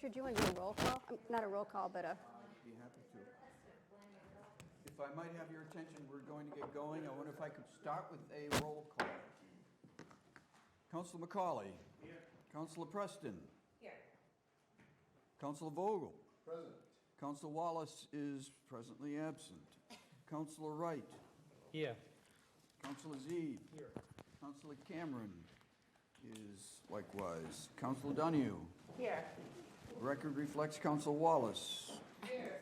Richard, do you want to do a roll call? Not a roll call, but a... Be happy to. If I might have your attention, we're going to get going. I wonder if I could start with a roll call. Councilor McCauley. Here. Councilor Preston. Here. Councilor Vogel. Present. Councilor Wallace is presently absent. Councilor Wright. Here. Councilor Zeed. Here. Councilor Cameron is likewise. Councilor Donahue. Here. Record reflects Councilor Wallace. Here.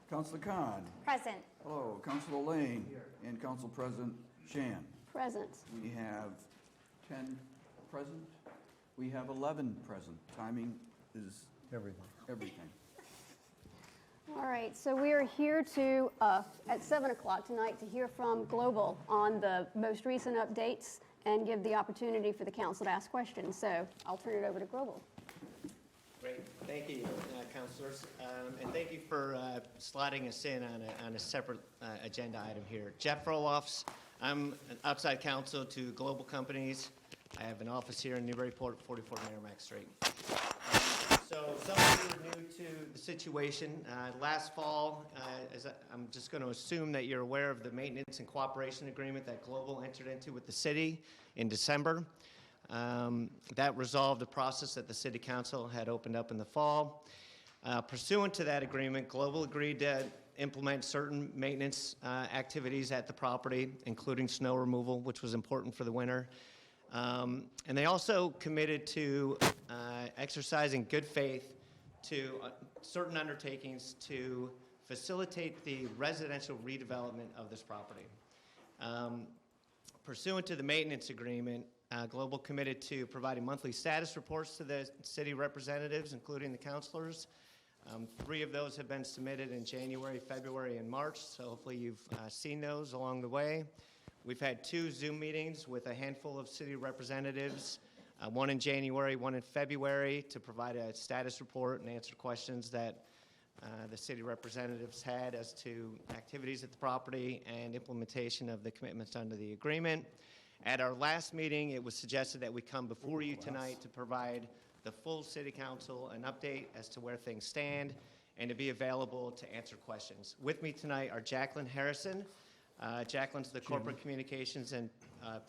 Councilor Khan. Present. Hello. Councilor Lane. Here. And Council President Shan. Present. We have 10 present. We have 11 present. Timing is everything. All right, so we are here to, at 7 o'clock tonight, to hear from Global on the most recent updates and give the opportunity for the council to ask questions. So I'll turn it over to Global. Great. Thank you, councilors. And thank you for slotting us in on a separate agenda item here. Jeff Roloffs. I'm an outside counsel to Global Companies. I have an office here in Newburyport, 44 Merrimack Street. So some of you are new to the situation. Last fall, I'm just going to assume that you're aware of the maintenance and cooperation agreement that Global entered into with the city in December. That resolved the process that the City Council had opened up in the fall. Pursuant to that agreement, Global agreed to implement certain maintenance activities at the property, including snow removal, which was important for the winter. And they also committed to exercising good faith to certain undertakings to facilitate the residential redevelopment of this property. Pursuant to the maintenance agreement, Global committed to providing monthly status reports to the city representatives, including the councilors. 3 of those have been submitted in January, February, and March, so hopefully you've seen those along the way. We've had 2 Zoom meetings with a handful of city representatives, one in January, one in February, to provide a status report and answer questions that the city representatives had as to activities at the property and implementation of the commitments under the agreement. At our last meeting, it was suggested that we come before you tonight to provide the full City Council an update as to where things stand and to be available to answer questions. With me tonight are Jacqueline Harrison. Jacqueline's the Corporate Communications and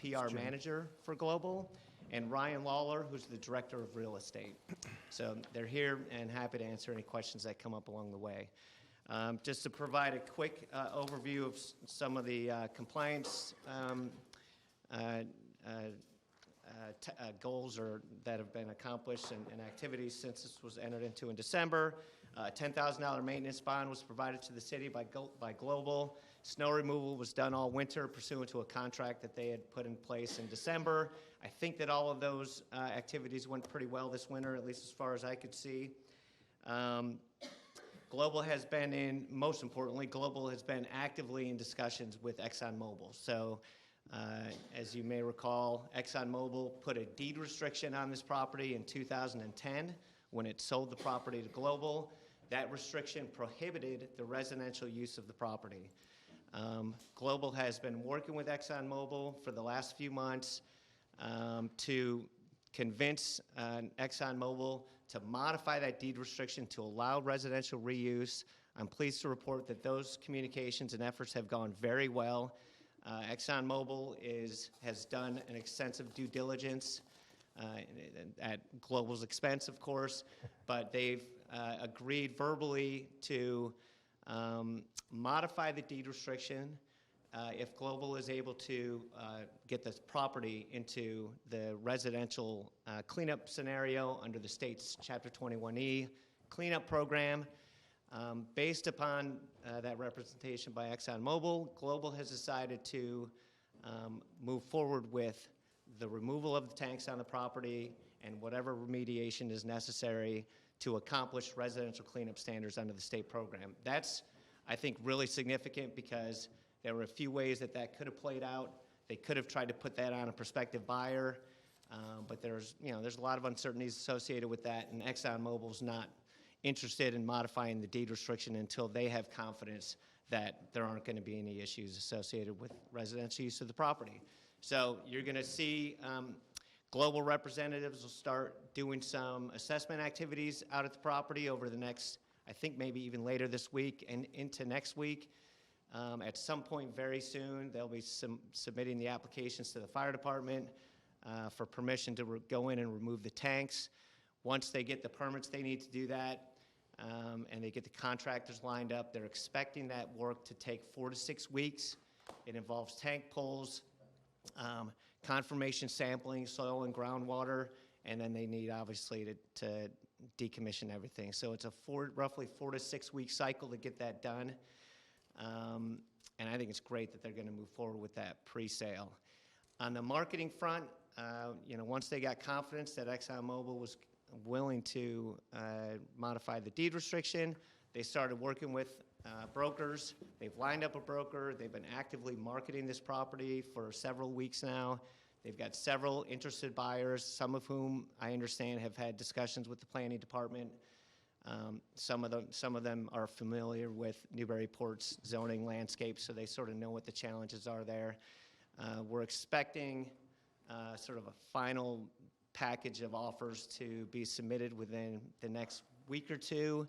PR Manager for Global, and Ryan Lawler, who's the Director of Real Estate. So they're here and happy to answer any questions that come up along the way. Just to provide a quick overview of some of the compliance goals that have been accomplished and activities since this was entered into in December. $10,000 maintenance bond was provided to the city by Global. Snow removal was done all winter pursuant to a contract that they had put in place in December. I think that all of those activities went pretty well this winter, at least as far as I could see. Global has been most importantly, Global has been actively in discussions with ExxonMobil. So as you may recall, ExxonMobil put a deed restriction on this property in 2010 when it sold the property to Global. That restriction prohibited the residential use of the property. Global has been working with ExxonMobil for the last few months to convince ExxonMobil to modify that deed restriction to allow residential reuse. I'm pleased to report that those communications and efforts have gone very well. ExxonMobil has done an extensive due diligence at Global's expense, of course, but they've agreed verbally to modify the deed restriction if Global is able to get this property into the residential cleanup scenario under the state's Chapter 21E cleanup program. Based upon that representation by ExxonMobil, Global has decided to move forward with the removal of the tanks on the property and whatever remediation is necessary to accomplish residential cleanup standards under the state program. That's, I think, really significant because there were a few ways that could have played out. They could have tried to put that on a prospective buyer, but there's a lot of uncertainties associated with that, and ExxonMobil's not interested in modifying the deed restriction until they have confidence that there aren't going to be any issues associated with residential use of the property. So you're going to see Global representatives will start doing some assessment activities out at the property over the next, I think maybe even later this week and into next week. At some point very soon, they'll be submitting the applications to the fire department for permission to go in and remove the tanks. Once they get the permits they need to do that, and they get the contractors lined up, they're expecting that work to take 4 to 6 weeks. It involves tank pulls, confirmation sampling, soil and groundwater, and then they need obviously to decommission everything. So it's a roughly 4 to 6 week cycle to get that done. And I think it's great that they're going to move forward with that pre-sale. On the marketing front, once they got confidence that ExxonMobil was willing to modify the deed restriction, they started working with brokers. They've lined up a broker. They've been actively marketing this property for several weeks now. They've got several interested buyers, some of whom I understand have had discussions with the planning department. Some of them are familiar with Newburyport's zoning landscape, so they sort of know what the challenges are there. We're expecting sort of a final package of offers to be submitted within the next week or two.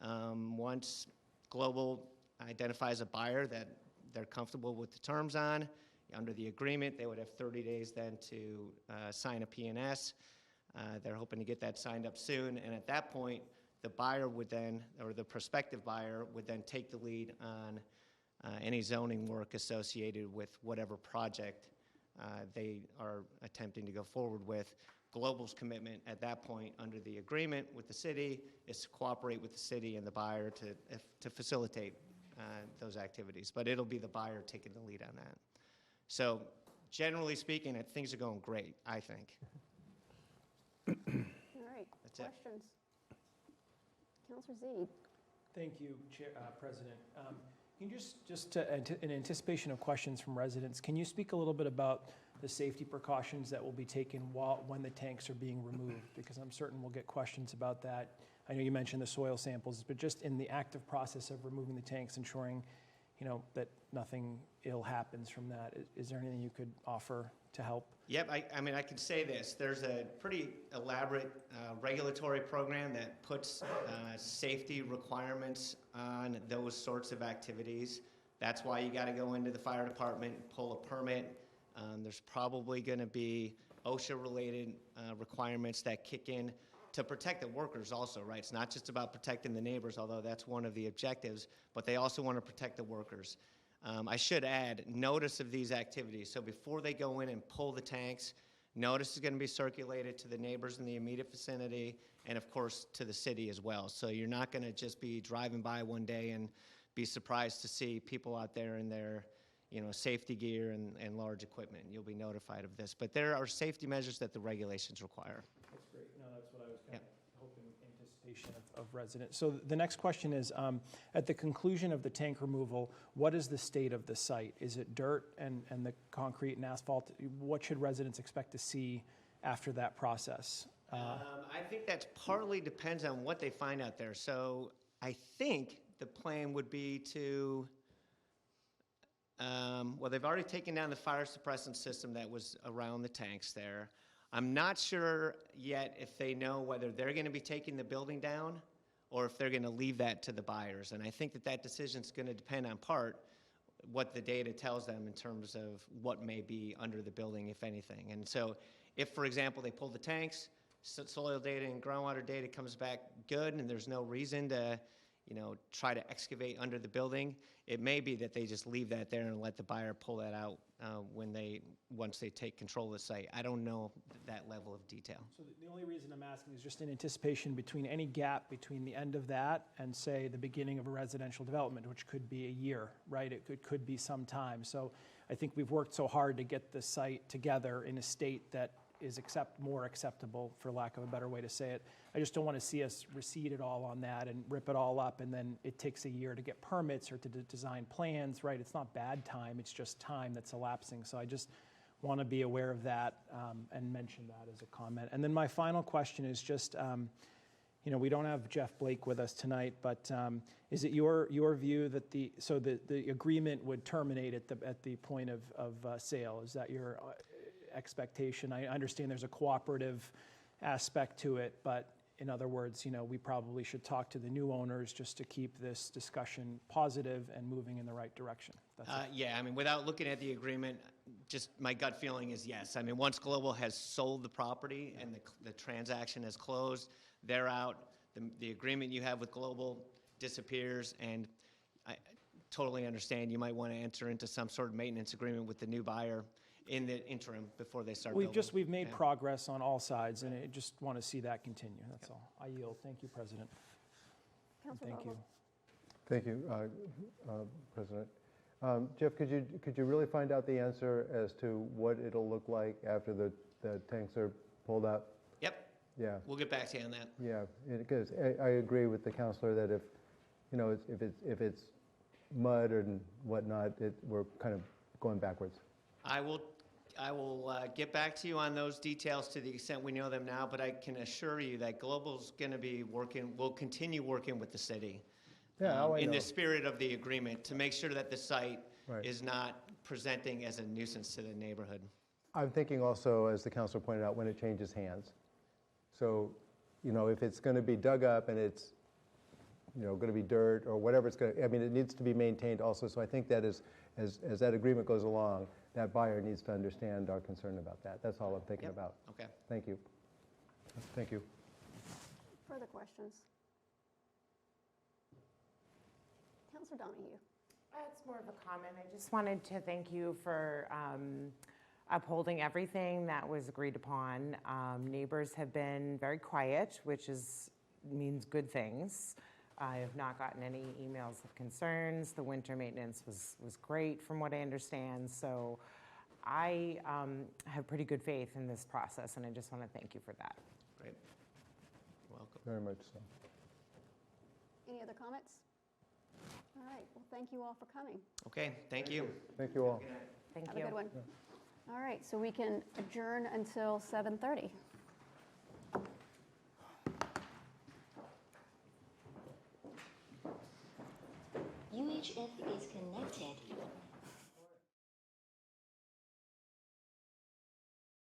Once Global identifies a buyer that they're comfortable with the terms on, under the agreement, they would have 30 days then to sign a P&S. They're hoping to get that signed up soon, and at that point, the buyer would then, or the prospective buyer, would then take the lead on any zoning work associated with whatever project they are attempting to go forward with. Global's commitment at that point under the agreement with the city is to cooperate with the city and the buyer to facilitate those activities. But it'll be the buyer taking the lead on that. So generally speaking, things are going great, I think. All right, That's it. questions? Councilor Zeid. Thank you, President. Can you in anticipation of questions from residents, can you speak a little bit about the safety precautions that will be taken when the tanks are being removed? Because I'm certain we'll get questions about that. I know you mentioned the soil samples, but just in the active process of removing the tanks, ensuring, that nothing ill happens from that. Is there anything you could offer to help? Yep, I mean, I can say this. There's a pretty elaborate regulatory program that puts safety requirements on those sorts of activities. That's why you got to go into the fire department and pull a permit. There's probably going to be OSHA-related requirements that kick in to protect the workers also, right? It's not just about protecting the neighbors, although that's one of the objectives, but they also want to protect the workers. I should add, notice of these activities. So before they go in and pull the tanks, notice is going to be circulated to the neighbors in the immediate vicinity and, of course, to the city as well. So you're not going to just be driving by one day and be surprised to see people out there in their safety gear and large equipment. You'll be notified of this. But there are safety measures that the regulations require. That's great. No, that's what I was kind of hoping, anticipation of residents. So the next question is, at the conclusion of the tank removal, what is the state of the site? Is it dirt and the concrete and asphalt? What should residents expect to see after that process? I think that partly depends on what they find out there. So I think the plan would be to, they've already taken down the fire suppressant system that was around the tanks there. I'm not sure yet if they know whether they're going to be taking the building down or if they're going to leave that to the buyers. And I think that decision is going to depend on part what the data tells them in terms of what may be under the building, if anything. And so if, for example, they pull the tanks, soil data and groundwater data comes back good and there's no reason to try to excavate under the building, it may be that they just leave that there and let the buyer pull that out once they take control of the site. I don't know that level of detail. So the only reason I'm asking is just in anticipation between any gap between the end of that and, say, the beginning of a residential development, which could be a year, right? It could be some time. So I think we've worked so hard to get the site together in a state that is more acceptable, for lack of a better way to say it. I just don't want to see us recede it all on that and rip it all up, and then it takes a year to get permits or to design plans, right? It's not bad time, it's just time that's elapsing. So I just want to be aware of that and mention that as a comment. And then my final question is just, we don't have Jeff Blake with us tonight, but is it your view that the agreement would terminate at the point of sale? Is that expectation. I understand there's a cooperative aspect to it, but in other words, we probably should talk to the new owners just to keep this discussion positive and moving in the right direction. That's it. Yeah, I mean, without looking at the agreement, just my gut feeling is yes. I mean, once Global has sold the property and the transaction has closed, they're out. The agreement you have with Global disappears, and I totally understand you might want to enter into some sort of maintenance agreement with the new buyer in the interim before they start building. We've made Yeah. progress on all sides, and I just want to see that continue, that's all. I yield. Thank you, President. Councilor Thank you. Vogel. Thank you, President. Jeff, could you really find out the answer as to what it'll look like after the tanks are pulled up? Yep, Yeah, we'll get back to you on that. yeah, because I agree with the counselor that if it's mud and whatnot, we're kind of going backwards. I will get back to you on those details to the extent we know them now, but I can assure you that Global's going to be will continue working with the city Yeah, I in know. the spirit of the agreement to make sure that the site Right. is not presenting as a nuisance to the neighborhood. I'm thinking also, as the counselor pointed out, when it changes hands. So, if it's going to be dug up and it's, going to be dirt or whatever it's going to, it needs to be maintained also. So I think that as that agreement goes along, that buyer needs to understand our concern about that. That's all I'm thinking Yep. about. Okay. Thank you. Thank you. Further questions? Councilor Donahue. It's more of a comment. I just wanted to thank you for upholding everything that was agreed upon. Neighbors have been very quiet, which means good things. I have not gotten any emails of concerns. The winter maintenance was great from what I understand. So I have pretty good faith in this process, and I just want to thank you for that. Great. You're welcome. Very much so. Any other comments? All right, well, thank you all for coming. Okay, thank you. Thank you all. Thank Have you. a good one. All right, so we can adjourn until 7:30. UHF is connected.